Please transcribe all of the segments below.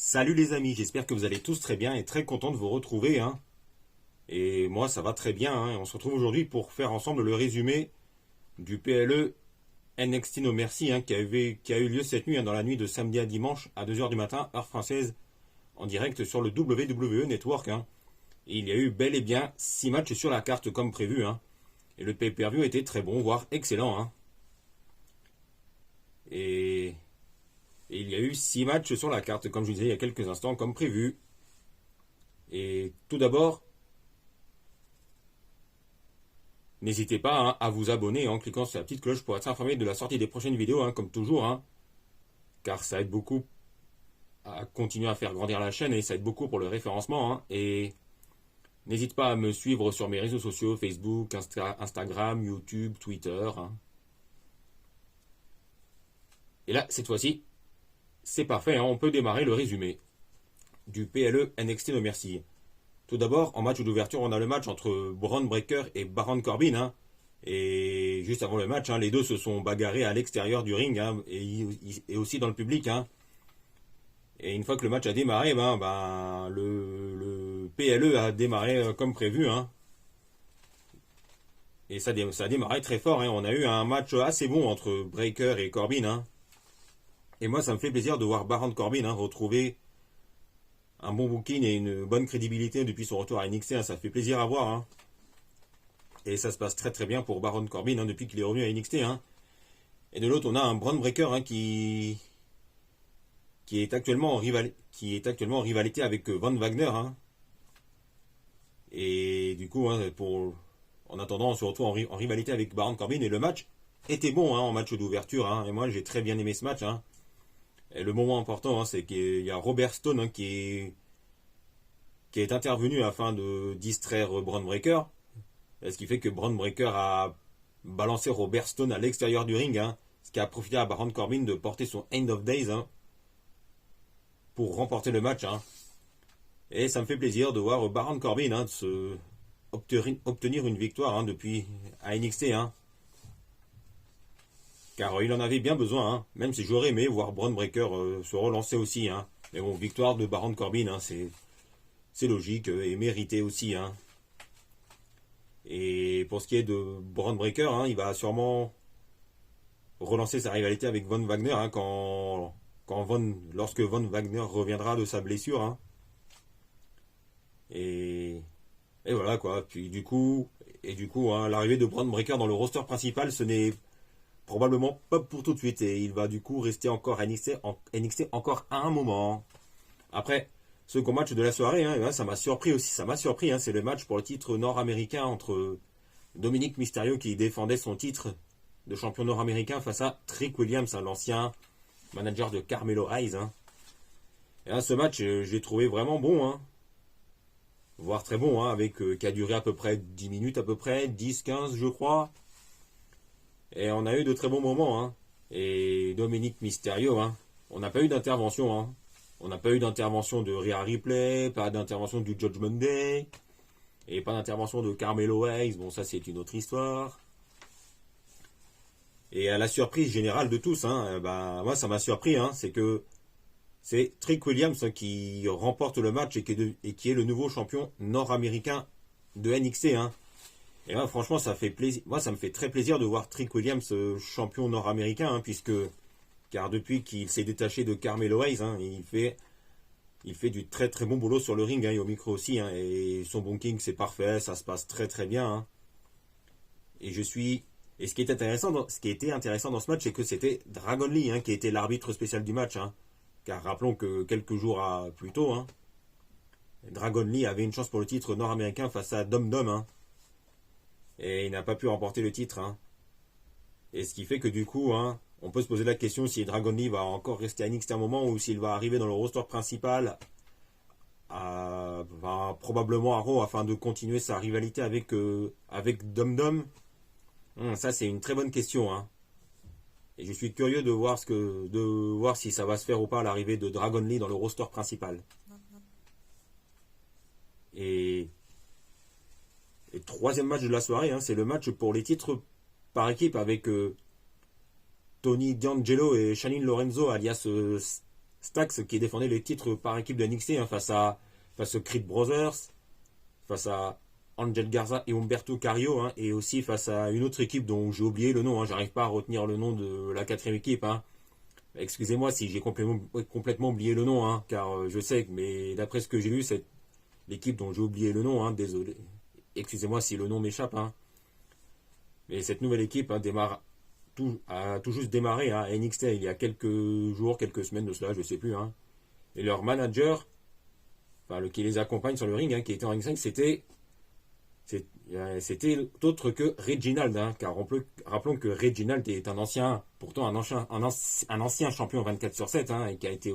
Salut les amis, j'espère que vous allez tous très bien et très content de vous retrouver, hein. Et moi ça va très bien, hein. On se retrouve aujourd'hui pour faire ensemble le résumé du PLE NXT No Mercy, hein, qui a eu lieu cette nuit, hein, dans la nuit de samedi à dimanche à 2 heures du matin, heure française, en direct sur le WWE Network, hein. Et il y a eu bel et bien 6 matchs sur la carte comme prévu, hein. Et le pay-per-view était très bon, voire excellent, hein. Et il y a eu 6 matchs sur la carte, comme je vous disais il y a quelques instants, comme prévu. Et tout d'abord, n'hésitez pas, hein, à vous abonner en cliquant sur la petite cloche pour être informé de la sortie des prochaines vidéos, hein, comme toujours, hein, car ça aide beaucoup à continuer à faire grandir la chaîne et ça aide beaucoup pour le référencement, hein. Et n'hésite pas à me suivre sur mes réseaux sociaux, Facebook, Instagram, YouTube, Twitter, hein. Et là, cette fois-ci, c'est parfait, hein, on peut démarrer le résumé du PLE NXT No Mercy. Tout d'abord, en match d'ouverture, on a le match entre Bron Breakker et Baron Corbin, hein. Et juste avant le match, hein, les deux se sont bagarrés à l'extérieur du ring, hein, et aussi dans le public, hein. Et une fois que le match a démarré, le PLE a démarré comme prévu, hein. Et ça a démarré très fort, hein. On a eu un match assez bon entre Breakker et Corbin, hein. Et moi, ça me fait plaisir de voir Baron Corbin, hein, retrouver un bon booking et une bonne crédibilité depuis son retour à NXT, hein. Ça fait plaisir à voir, hein. Et ça se passe très très bien pour Baron Corbin, hein, depuis qu'il est revenu à NXT, hein. Et de l'autre, on a un Bron Breakker, hein, qui est actuellement en rivalité avec Von Wagner, hein. Et du coup, hein, en attendant, on se retrouve en rivalité avec Baron Corbin. Et le match était bon, hein, en match d'ouverture, hein. Et moi, j'ai très bien aimé ce match, hein. Et le moment important, hein, c'est qu'il y a Robert Stone, hein, qui est intervenu afin de distraire Bron Breakker. Ce qui fait que Bron Breakker a balancé Robert Stone à l'extérieur du ring, hein, ce qui a profité à Baron Corbin de porter son End of Days, hein, pour remporter le match, hein. Et ça me fait plaisir de voir Baron Corbin, hein, obtenir une victoire, hein, depuis à NXT, hein. Car il en avait bien besoin, hein, même si j'aurais aimé voir Bron Breakker se relancer aussi, hein. Mais bon, victoire de Baron Corbin, hein, c'est logique et mérité aussi, hein. Et pour ce qui est de Bron Breakker, hein, il va sûrement relancer sa rivalité avec Von Wagner, hein, lorsque Von Wagner reviendra de sa blessure, hein. Et voilà quoi. Puis du coup, hein, l'arrivée de Bron Breakker dans le roster principal, ce n'est probablement pas pour tout de suite. Et il va du coup rester encore à NXT encore un moment. Après, second match de la soirée, hein, ça m'a surpris aussi. Ça m'a surpris, hein, c'est le match pour le titre nord-américain entre Dominic Mysterio, qui défendait son titre de champion nord-américain, face à Trick Williams, hein, l'ancien manager de Carmelo Hayes, hein. Et là, ce match, je l'ai trouvé vraiment bon, hein, voire très bon, hein, qui a duré à peu près 10 minutes, à peu près 10-15 je crois. Et on a eu de très bons moments, hein. Et Dominic Mysterio, hein, on n'a pas eu d'intervention, hein. On n'a pas eu d'intervention de Rhea Ripley, pas d'intervention du Judgment Day, et pas d'intervention de Carmelo Hayes. Bon, ça c'est une autre histoire. Et à la surprise générale de tous, hein, moi ça m'a surpris, hein, c'est que c'est Trick Williams, hein, qui remporte le match et qui est le nouveau champion nord-américain de NXT, hein. Et là, franchement, ça fait plaisir. Moi, ça me fait très plaisir de voir Trick Williams champion nord-américain, hein, car depuis qu'il s'est détaché de Carmelo Hayes, hein, il fait du très très bon boulot sur le ring, hein, et au micro aussi, hein, et son booking c'est parfait, ça se passe très très bien, hein. Et ce qui était intéressant dans ce match, c'est que c'était Dragon Lee, hein, qui était l'arbitre spécial du match, hein. Car rappelons que quelques jours plus tôt, hein, Dragon Lee avait une chance pour le titre nord-américain face à Dom Dom, hein. Et il n'a pas pu remporter le titre, hein. Et ce qui fait que du coup, hein, on peut se poser la question si Dragon Lee va encore rester à NXT un moment ou s'il va arriver dans le roster principal, probablement à Raw, afin de continuer sa rivalité avec Dom Dom. Ça c'est une très bonne question, hein. Et je suis curieux de voir si ça va se faire ou pas à l'arrivée de Dragon Lee dans le roster principal. Et troisième match de la soirée, hein, c'est le match pour les titres par équipe avec Tony D'Angelo et Shannon Lorenzo, alias Stax qui défendait les titres par équipe de NXT hein, face aux Creed Brothers, face à Angel Garza et Humberto Carrillo, hein, et aussi face à une autre équipe dont j'ai oublié le nom, hein, j'arrive pas à retenir le nom de la quatrième équipe. Hein. Excusez-moi si j'ai complètement oublié le nom, hein, car je sais, mais d'après ce que j'ai lu, c'est l'équipe dont j'ai oublié le nom, hein, désolé. Excusez-moi si le nom m'échappe. Hein. Mais cette nouvelle équipe hein, a tout juste démarré hein, à NXT il y a quelques jours, quelques semaines de cela, je sais plus. Hein. Et leur manager, qui les accompagne sur le ring, hein, qui était en ring 5, c'était autre que Reginald, hein, car rappelons que Reginald est pourtant un ancien champion 24/7, hein, et qui a été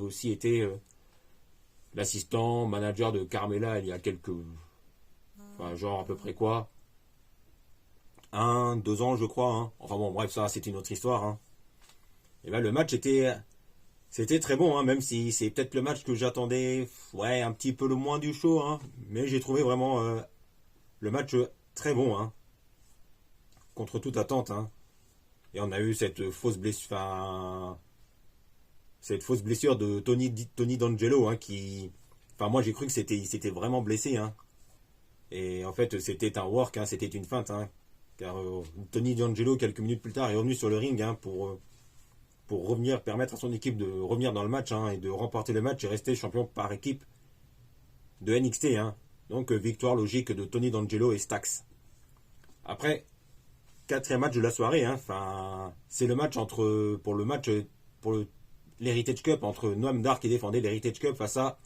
l'assistant manager de Carmella il y a genre à peu près quoi, 2 ans je crois. Hein. Enfin bon, bref, ça c'est une autre histoire. Hein. Et là le match c'était très bon, hein, même si c'est peut-être le match que j'attendais, un petit peu le moins du show, hein, mais j'ai trouvé vraiment le match très bon, hein, contre toute attente. Hein. Et on a eu cette fausse blessure, de Tony D'Angelo, hein, moi j'ai cru que il s'était vraiment blessé, hein. Et en fait c'était un work, hein, c'était une feinte, hein, car Tony D'Angelo quelques minutes plus tard est revenu sur le ring, hein, pour permettre à son équipe de revenir dans le match, hein, et de remporter le match et rester champion par équipe de NXT. Hein. Donc victoire logique de Tony D'Angelo et Stax. Après, 4e match de la soirée, hein, c'est le match pour l'Heritage Cup entre Noam Dar qui défendait l'Heritage Cup face à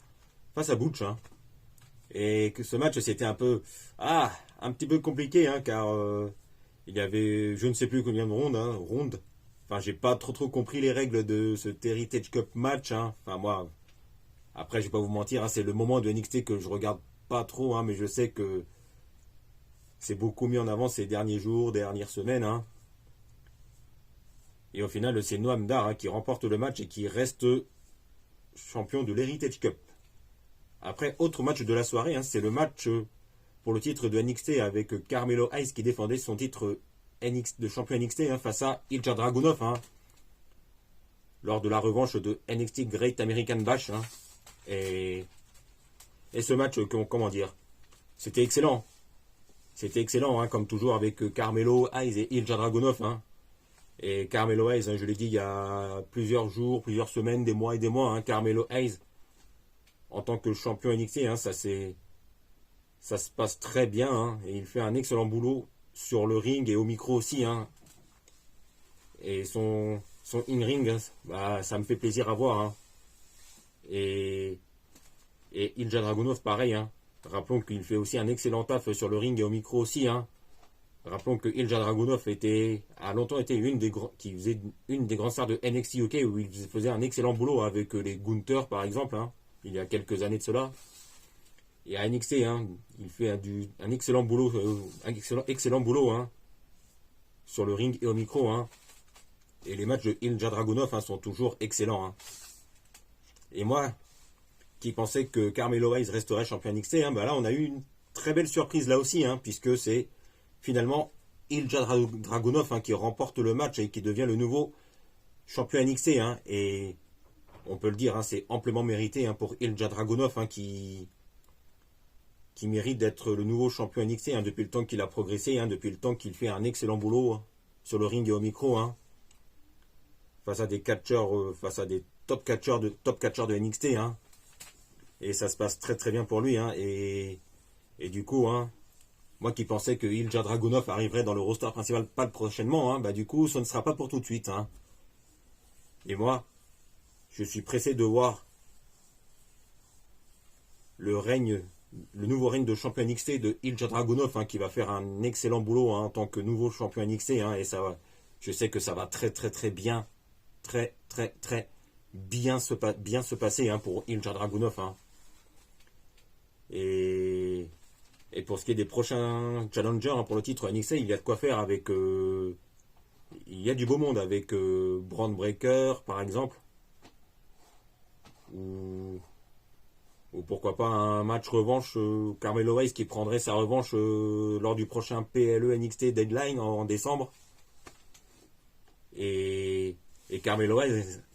Butch. Hein. Et que ce match c'était un petit peu compliqué, hein, car il y avait je ne sais plus combien de rondes. J'ai pas trop compris les règles de ce Heritage Cup match. Hein. Moi, après je vais pas vous mentir, hein, c'est le moment de NXT que je regarde pas trop, hein, mais je sais que c'est beaucoup mis en avant ces derniers jours, dernières semaines. Hein. Et au final, c'est Noam Dar hein, qui remporte le match et qui reste champion de l'Heritage Cup. Après, autre match de la soirée, hein, c'est le match pour le titre de NXT avec Carmelo Hayes qui défendait son titre de champion NXT hein, face à Ilja Dragunov, hein, lors de la revanche de NXT Great American Bash. Hein. Et ce match, comment dire, c'était excellent. C'était excellent, hein, comme toujours avec Carmelo Hayes et Ilja Dragunov. Hein. Et Carmelo Hayes, hein, je l'ai dit il y a plusieurs jours, plusieurs semaines, des mois et des mois, hein, Carmelo Hayes, en tant que champion NXT, hein, ça se passe très bien, hein, et il fait un excellent boulot sur le ring et au micro aussi. Hein. Et son in-ring, hein, ça me fait plaisir à voir. Hein. Et Ilja Dragunov, pareil. Hein. Rappelons qu'il fait aussi un excellent taf sur le ring et au micro aussi. Hein. Rappelons que Ilja Dragunov a longtemps été qui faisait une des grandes stars de NXT UK, où il faisait un excellent boulot avec les Gunther par exemple, hein, il y a quelques années de cela. Et à NXT, hein, il fait un excellent boulot, excellent boulot, hein, sur le ring et au micro. Hein. Et les matchs de Ilja Dragunov hein, sont toujours excellents. Hein. Et moi, qui pensais que Carmelo Hayes resterait champion NXT, hein, là on a eu une très belle surprise là aussi, hein, puisque c'est finalement Ilja Dragunov hein, qui remporte le match et qui devient le nouveau champion NXT. Hein, et on peut le dire, hein, c'est amplement mérité hein, pour Ilja Dragunov hein, qui mérite d'être le nouveau champion NXT hein, depuis le temps qu'il a progressé, hein, depuis le temps qu'il fait un excellent boulot hein, sur le ring et au micro, hein, face à des catcheurs, face à des top catcheurs de NXT. Hein, et ça se passe très très bien pour lui. Hein, et du coup, hein, moi qui pensais que Ilja Dragunov arriverait dans le roster principal pas prochainement, hein, du coup, ce ne sera pas pour tout de suite. Hein. Et moi, je suis pressé de voir le nouveau règne de champion NXT de Ilja Dragunov hein, qui va faire un excellent boulot hein, en tant que nouveau champion NXT. Hein, et je sais que ça va très très très bien, très très très bien se passer hein, pour Ilja Dragunov. Hein. Et pour ce qui est des prochains challengers hein, pour le titre NXT, il y a de quoi faire avec... il y a du beau monde avec Bron Breakker par exemple. Ou pourquoi pas un match revanche, Carmelo Hayes qui prendrait sa revanche lors du prochain PLE NXT Deadline en décembre. Et Et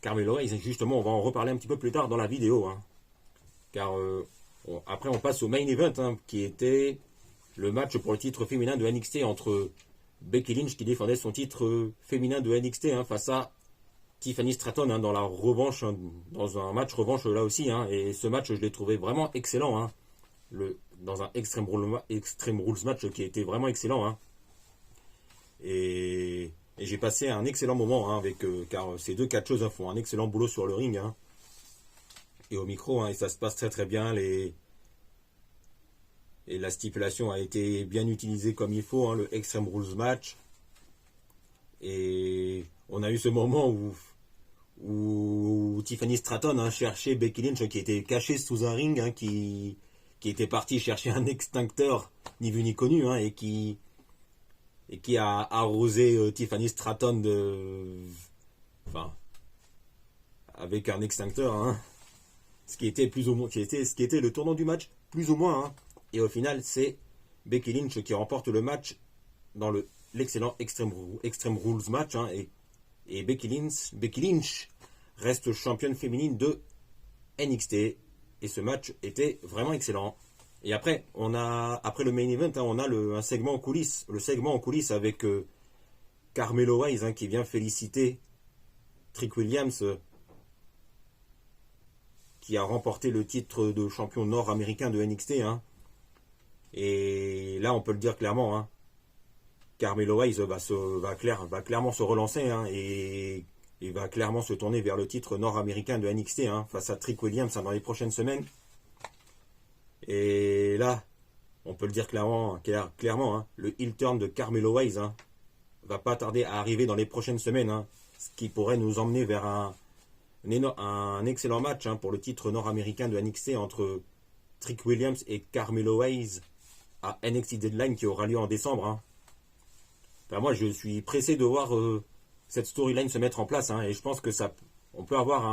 Carmelo Hayes, justement, on va en reparler un petit peu plus tard dans la vidéo. Hein. Car après, on passe au main event, hein, qui était le match pour le titre féminin de NXT entre Becky Lynch, qui défendait son titre féminin de NXT, hein, face à Tiffany Stratton, hein, dans la revanche, hein, dans un match revanche là aussi. Hein, et ce match, je l'ai trouvé vraiment excellent. Hein, dans un Extreme Rules match qui était vraiment excellent. Hein. Et j'ai passé un excellent moment, hein, car ces deux catcheuses, hein, font un excellent boulot sur le ring. Hein, et au micro, hein, et ça se passe très très bien. Et la stipulation a été bien utilisée comme il faut, hein, le Extreme Rules match. Et on a eu ce moment où Tiffany Stratton, hein, cherchait Becky Lynch, qui était cachée sous un ring, hein, qui était parti chercher un extincteur ni vu ni connu, hein, et qui a arrosé Tiffany Stratton avec un extincteur, hein, ce qui était le tournant du match, plus ou moins. Hein. Et au final, c'est Becky Lynch qui remporte le match dans l'excellent Extreme Rules match. Hein, et Becky Lynch reste championne féminine de NXT. Et ce match était vraiment excellent. Et après le main event, hein, on a un segment en coulisses. Le segment en coulisses avec Carmelo Hayes, hein, qui vient féliciter Trick Williams, qui a remporté le titre de champion nord-américain de NXT. Hein. Et là, on peut le dire clairement, hein, Carmelo Hayes va clairement se relancer, hein, et va clairement se tourner vers le titre nord-américain de NXT, hein, face à Trick Williams, hein, dans les prochaines semaines. Et là, on peut le dire clairement, hein, le heel turn de Carmelo Hayes, hein, va pas tarder à arriver dans les prochaines semaines, hein, ce qui pourrait nous emmener vers un excellent match, hein, pour le titre nord-américain de NXT entre Trick Williams et Carmelo Hayes à NXT Deadline, qui aura lieu en décembre. Hein. Enfin, moi, je suis pressé de voir cette storyline se mettre en place, hein, et je pense que on peut avoir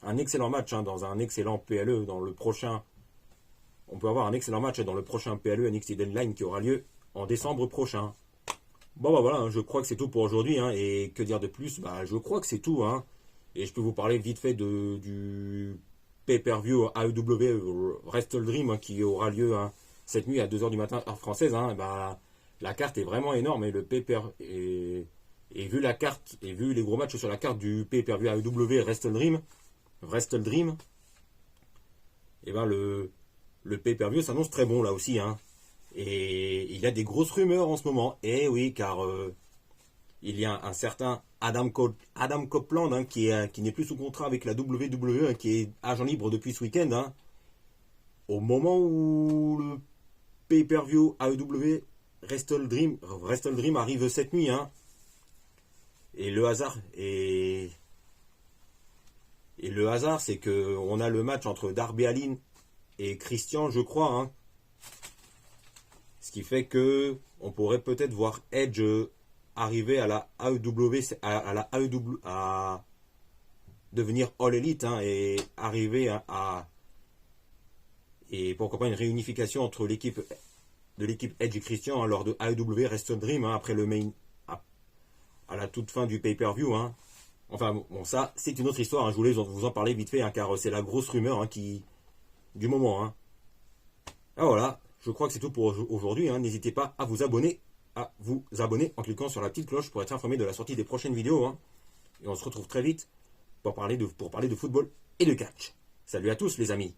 un excellent match, hein, dans un excellent PLE dans le prochain. On peut avoir un excellent match dans le prochain PLE NXT Deadline qui aura lieu en décembre prochain. Bon, bah voilà, hein, je crois que c'est tout pour aujourd'hui, hein, et que dire de plus, bah, je crois que c'est tout, hein, et je peux vous parler vite fait du pay-per-view AEW Wrestle Dream, hein, qui aura lieu, hein, cette nuit à 2h du matin heure française. Hein, bah, la carte est vraiment énorme, et et vu la carte et vu les gros matchs sur la carte du pay-per-view AEW Wrestle Dream, et ben le pay-per-view s'annonce très bon là aussi, hein. Et il y a des grosses rumeurs en ce moment. Et oui, car il y a un certain Adam Copeland, hein, qui n'est plus sous contrat avec la WWE, hein, qui est agent libre depuis ce week-end. Hein. Au moment où le pay-per-view AEW Wrestle Dream arrive cette nuit, hein. Et le hasard c'est que on a le match entre Darby Allin et Christian, je crois, hein. Ce qui fait que on pourrait peut-être voir Edge arriver à la AEW, à devenir All Elite, hein, et arriver et pourquoi pas une réunification entre l'équipe Edge et Christian, hein, lors de AEW Wrestle Dream, hein, après le main, à la toute fin du pay-per-view, hein. Enfin bon, ça c'est une autre histoire, hein. Je voulais vous en parler vite fait, hein, car c'est la grosse rumeur, hein, du moment, hein. Ah, voilà, je crois que c'est tout pour aujourd'hui, hein. N'hésitez pas à vous abonner en cliquant sur la petite cloche pour être informé de la sortie des prochaines vidéos, hein. Et on se retrouve très vite pour parler de football et de catch. Salut à tous les amis.